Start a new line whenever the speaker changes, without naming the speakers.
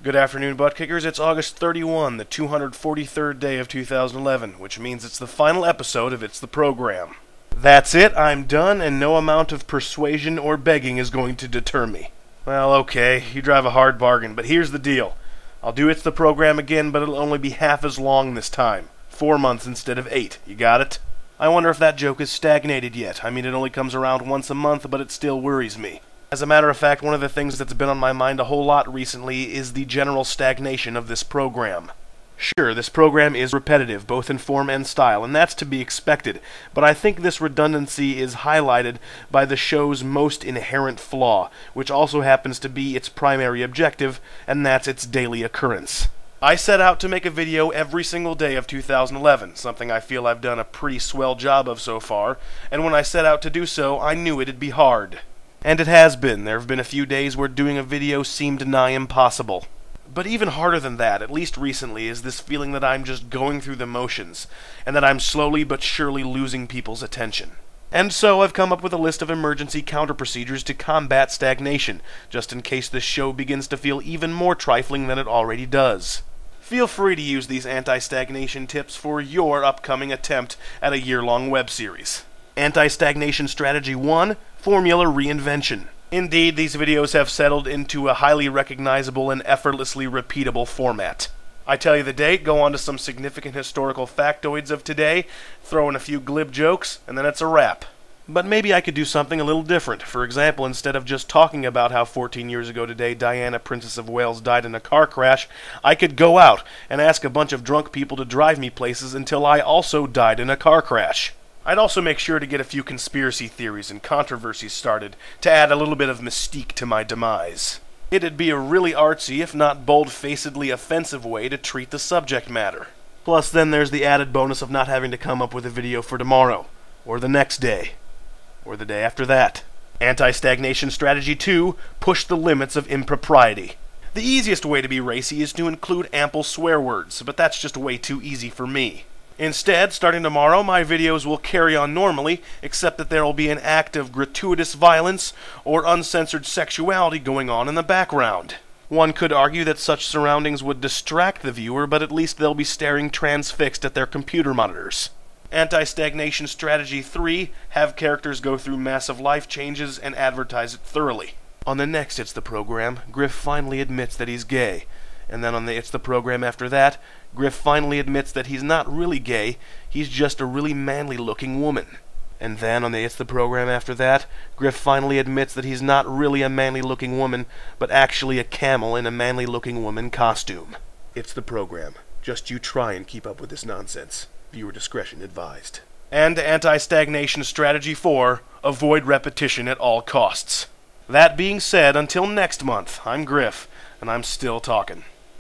Good afternoon, butt kickers. It's August 31, the 243rd day of 2011, which means it's the final episode of It's the Program. That's it, I'm done, and no amount of persuasion or begging is going to deter me. Well, okay, you drive a hard bargain, but here's the deal. I'll do It's the Program again, but it'll only be half as long this time. 4 months instead of 8. You got it? I wonder if that joke is stagnated yet. I mean, it only comes around once a month, but it still worries me. As a matter of fact, one of the things that's been on my mind a whole lot recently is the general stagnation of this program. Sure, this program is repetitive, both in form and style, and that's to be expected, but I think this redundancy is highlighted by the show's most inherent flaw, which also happens to be its primary objective, and that's its daily occurrence. I set out to make a video every single day of 2011, something I feel I've done a pretty swell job of so far, and when I set out to do so, I knew it'd be hard. And it has been. There have been a few days where doing a video seemed nigh impossible. But even harder than that, at least recently, is this feeling that I'm just going through the motions, and that I'm slowly but surely losing people's attention. And so I've come up with a list of emergency counter-procedures to combat stagnation, just in case this show begins to feel even more trifling than it already does. Feel free to use these anti-stagnation tips for your upcoming attempt at a year-long web series. Anti-stagnation strategy 1, formula reinvention. Indeed, these videos have settled into a highly recognizable and effortlessly repeatable format. I tell you the date, go on to some significant historical factoids of today, throw in a few glib jokes, and then it's a wrap. But maybe I could do something a little different. For example, instead of just talking about how 14 years ago today Diana, Princess of Wales, died in a car crash, I could go out and ask a bunch of drunk people to drive me places until I also died in a car crash. I'd also make sure to get a few conspiracy theories and controversies started to add a little bit of mystique to my demise. It'd be a really artsy, if not bold-facedly offensive way to treat the subject matter. Plus, then there's the added bonus of not having to come up with a video for tomorrow, or the next day, or the day after that. Anti-stagnation strategy 2, push the limits of impropriety. The easiest way to be racy is to include ample swear words, but that's just way too easy for me. Instead, starting tomorrow, my videos will carry on normally, except that there will be an act of gratuitous violence or uncensored sexuality going on in the background. One could argue that such surroundings would distract the viewer, but at least they'll be staring transfixed at their computer monitors. Anti-stagnation strategy 3, have characters go through massive life changes and advertise it thoroughly. On the next It's the Program, Griff finally admits that he's gay. And then on the It's the Program after that, Griff finally admits that he's not really gay, he's just a really manly-looking woman. And then on the It's the Program after that, Griff finally admits that he's not really a manly-looking woman, but actually a camel in a manly-looking woman costume. It's the Program. Just you try and keep up with this nonsense. Viewer discretion advised. And anti-stagnation strategy 4, avoid repetition at all costs. That being said, until next month, I'm Griff, and I'm still talking.